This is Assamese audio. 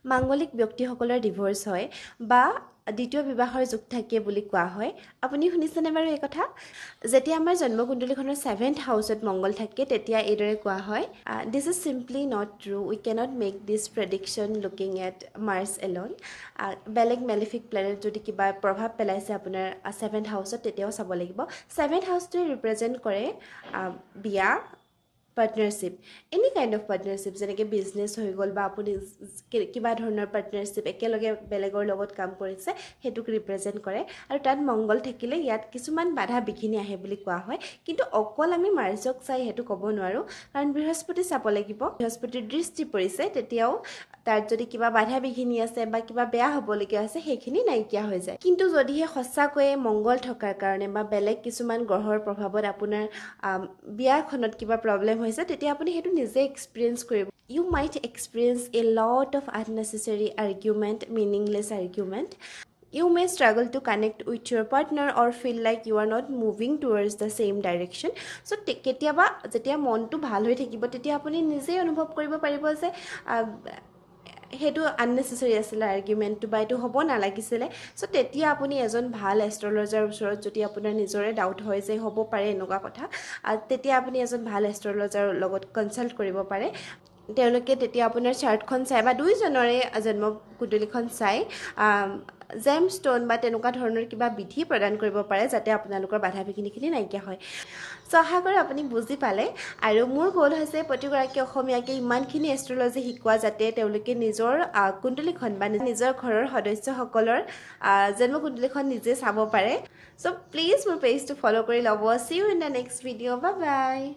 মাংগলিক ব্যক্তিসকলৰ ডিভোৰ্স হয় বা দ্বিতীয় বিবাহৰ যোগ থাকে বুলি কোৱা হয়। আপুনি শুনিছেনে বাৰু এই কথা? যেতিয়া আমাৰ জন্মকুণ্ডলীখনৰ 7th হাউচত মংগল থাকে তেতিয়া এইদৰে কোৱা হয়, this is simply not true, we cannot make this prediction looking at March Elon. বেলেগ মেলিফিক প্লেনেট যদি কিবা প্ৰভাৱ পেলাইছে আপোনাৰ 7th হাউচত তেতিয়াও চাব লাগিব। 7th হাউচটোৱে ৰিপ্ৰেজেণ্ট কৰে বিয়া, partnership, any kind of partnership, যেনেকৈ বিজনেছ হৈ গ'ল বা আপুনি কিবা ধৰণৰ পাৰ্টনাৰশ্বিপ একেলগে বেলেগৰ লগত কাম কৰিছে সেইটোক ৰিপ্ৰেজেণ্ট কৰে। আৰু তাত মংগল থাকিলে ইয়াত কিছুমান বাধা বিঘিনি আহে বুলি কোৱা হয়। কিন্তু অকল আমি মাৰ্চক চাই সেইটো ক'ব নোৱাৰোঁ, কাৰণ বৃহস্পতি চাব লাগিব। বৃহস্পতিৰ দৃষ্টি পৰিছে তেতিয়াও তাত যদি কিবা বাধা বিঘিনি আছে বা কিবা বেয়া হ'বলগীয়া আছে সেইখিনি নাইকিয়া হৈ যায়। কিন্তু যদিহে সঁচাকৈয়ে মংগল থকাৰ কাৰণে বা বেলেগ কিছুমান গ্ৰহৰ প্ৰভাৱত আপোনাৰ বিয়াখনত কিবা প্ৰব্লেম হৈছে তেতিয়া আপুনি সেইটো নিজে এক্সপিৰিয়েঞ্চ কৰিব। You might experience A lot of unnecessary argument, meaningless argument. You may struggle to connect with your partner or feel like you are not moving towards the same direction. So কেতিয়াবা যেতিয়া মনটো ভাল হৈ থাকিব তেতিয়া আপুনি নিজেই অনুভৱ কৰিব পাৰিব যে সেইটো আননেচেচাৰী আছিলে আৰ্গুমেণ্টটো বা এইটো হ'ব নালাগিছিলে। চ' তেতিয়া আপুনি এজন ভাল এষ্ট্ৰলজাৰ ওচৰত, যদি আপোনাৰ নিজৰে ডাউট হয় যে হ'ব পাৰে এনেকুৱা কথা, তেতিয়া আপুনি এজন ভাল এষ্ট্ৰলজাৰৰ লগত কনচাল্ট কৰিব পাৰে। তেওঁলোকে তেতিয়া আপোনাৰ চাৰ্টখন চাই বা দুইজনৰে জন্মকুণ্ডলীখন চাই জেম ষ্ট'ন বা তেনেকুৱা ধৰণৰ কিবা বিধি প্ৰদান কৰিব পাৰে যাতে আপোনালোকৰ বাধা বিঘিনিখিনি নাইকিয়া হয়। চ' আশা কৰোঁ আপুনি বুজি পালে। আৰু মোৰ গ'ল হৈছে প্ৰতিগৰাকী অসমীয়াকে ইমানখিনি এষ্ট্ৰলজি শিকোৱা যাতে তেওঁলোকে নিজৰ কুণ্ডলীখন বা নিজৰ ঘৰৰ সদস্যসকলৰ জন্মকুণ্ডলীখন নিজে চাব পাৰে। চ' প্লিজ মোৰ পেজটো ফ'ল' কৰি ল'ব। See you in the next video'. Bye by.